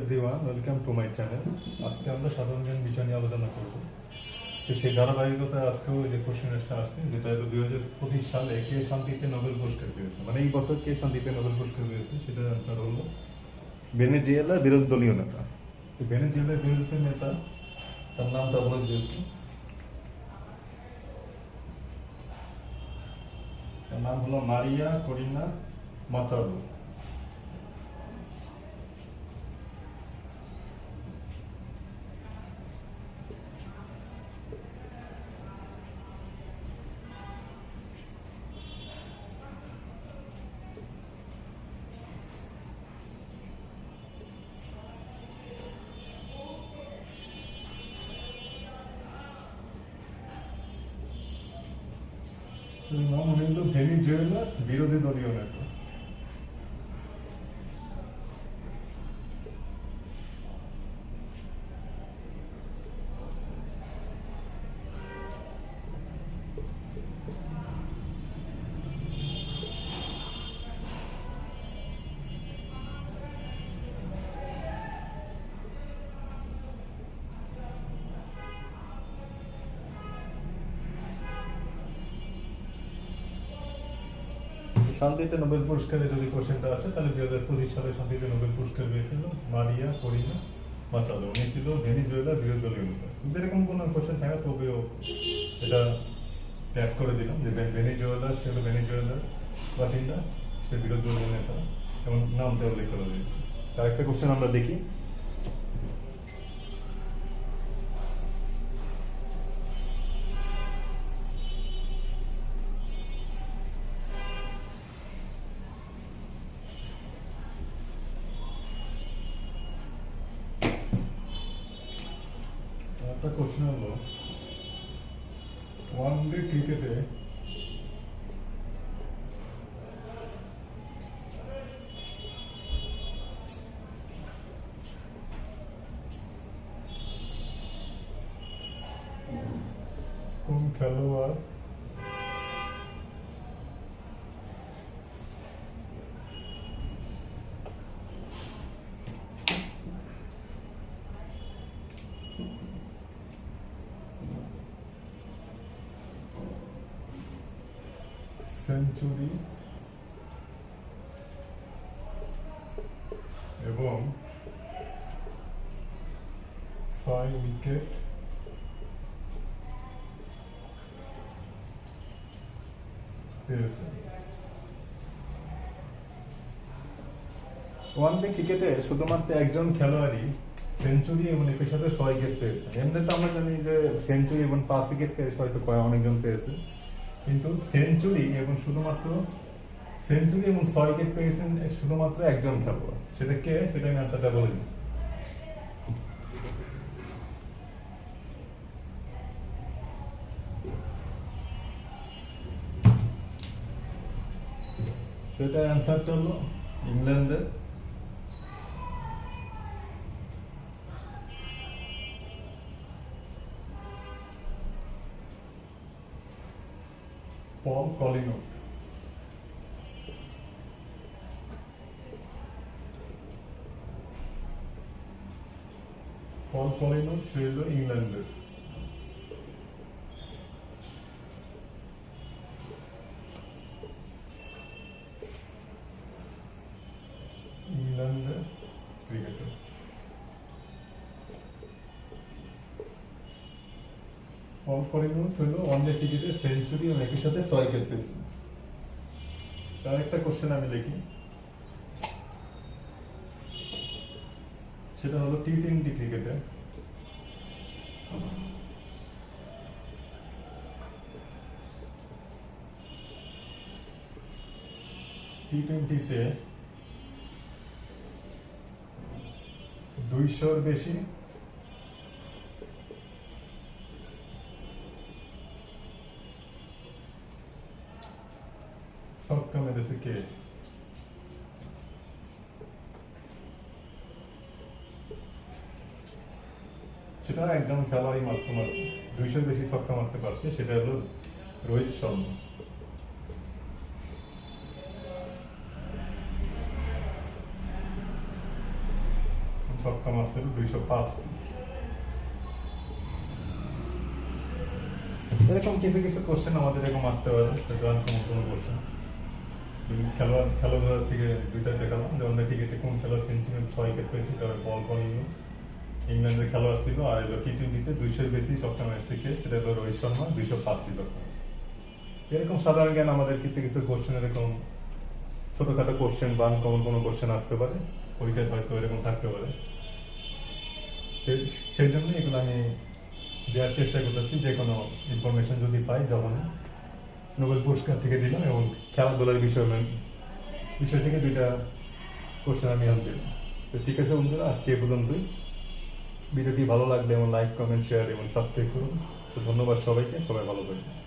Everyone, welcome to my channel. আজকে আমরা সাধারণ জ্ঞান বিষয় নিয়ে আলোচনা করব। তো সেই ধারাবাহিকতায় আজকেও যে কোশ্চেনটা আছে, যেটা হলো 2025 সালে কে শান্তিতে নোবেল পুরস্কার পেয়েছে, মানে এই বছর কে শান্তিতে নোবেল পুরস্কার পেয়েছে, সেটার অ্যান্সার হলো ভেনেজুয়েলার বিরোধী দলীয় নেতা। তো ভেনেজুয়েলার বিরোধী নেতা, তার নামটা বলে দিয়েছি। তার নাম হলো মারিয়া করিনা মাচাদো। নাম হইল ভেনেজুয়েলার বিরোধী দলীয় নেতা। শান্তিতে নোবেল পুরস্কারে যদি কোশ্চেনটা আসে, তাহলে 2025 সালে শান্তিতে নোবেল পুরস্কার পেয়েছিল মারিয়া করিনা মাচাদো। উনি ছিল ভেনেজুয়েলার বিরোধী দলীয় নেতা। যদি এরকম কোনো কোশ্চেন থাকে তবেও এটা ট্যাগ করে দিলাম যে ভেনেজুয়েলা, সে হলো ভেনেজুয়েলার বাসিন্দা, সে বিরোধী দলীয় নেতা, এবং নামটা উল্লেখ করে দিয়েছে। তার একটা কোশ্চেন আমরা দেখি। একটা কোশ্চেন হলো, ওয়ান ডে ক্রিকেটে কোন খেলোয়াড় সেঞ্চুরি এবং 6 উইকেট পেয়েছে? ওয়ান ডে ক্রিকেটে শুধুমাত্র একজন খেলোয়াড়ই সেঞ্চুরি এবং একই সাথে 6 উইকেট পেয়েছে। এমনি তো আমরা জানি যে সেঞ্চুরি এবং 5 উইকেট পেয়েছে, হয়তো অনেকজন পেয়েছে, কিন্তু সেঞ্চুরি এবং 6 উইকেট পেয়েছেন শুধুমাত্র একজন খেলোয়াড়। সেটা কে, সেটা আমি আনসারটা বলে দিচ্ছি। সেটা অ্যান্সারটা হলো ইংল্যান্ডের পল কলিনউড। পল কলিনউড, সে হলো ইংল্যান্ডের। ইংল্যান্ডের ক্রিকেটার। পল কলিনউড হলো ওয়ান ডে ক্রিকেটে সেঞ্চুরি এবং একই সাথে 6 উইকেট পেয়েছে। তার একটা কোশ্চেন আমি লিখি, সেটা হলো টি-20 ক্রিকেটে টি-20-তে 200-র বেশি ছক্কা মেরেছে কে? সেটা একজন খেলোয়াড়ই মাত্র 200-র বেশি ছক্কা মারতে পারছে, সেটা হলো রোহিত শর্মা। ছক্কা মারছিল 205। এরকম কিছু কিছু কোশ্চেন আমাদের এরকম আসতে পারে, আনকমন কোনো কোশ্চেন। খেলাধুলার থেকে দুইটা দেখালাম যে অন্য ক্রিকেটে কোন খেলোয়াড় সেঞ্চুরি 6 উইকেট পেয়েছে, তার বল করিল। ইংল্যান্ডের খেলোয়াড় ছিল আর এলো টি-20-তে 200-এর বেশি ছক্কা মেরেছে কে, সেটা হলো রোহিত শর্মা, 205টি ছক্কা। এরকম সাধারণ জ্ঞান আমাদের কিছু কিছু কোশ্চেন, এরকম ছোটখাটো কোশ্চেন বা আনকমন কোনো কোশ্চেন আসতে পারে, পরীক্ষায় হয়তো এরকম থাকতে পারে। সেই জন্য এগুলো আমি দেওয়ার চেষ্টা করতেছি, যে কোনো ইনফরমেশন যদি পাই যখন নোবেল পুরস্কার থেকে দিলাম, এবং খেলাধুলার বিষয় থেকে দুইটা কোশ্চেন আমি দিলাম। তো ঠিক আছে বন্ধুরা, আজকে এ পর্যন্তই। ভিডিওটি ভালো লাগলে এবং লাইক, কমেন্ট, শেয়ার এবং সাবস্ক্রাইব করুন। তো ধন্যবাদ সবাইকে, সবাই ভালো থাকবেন।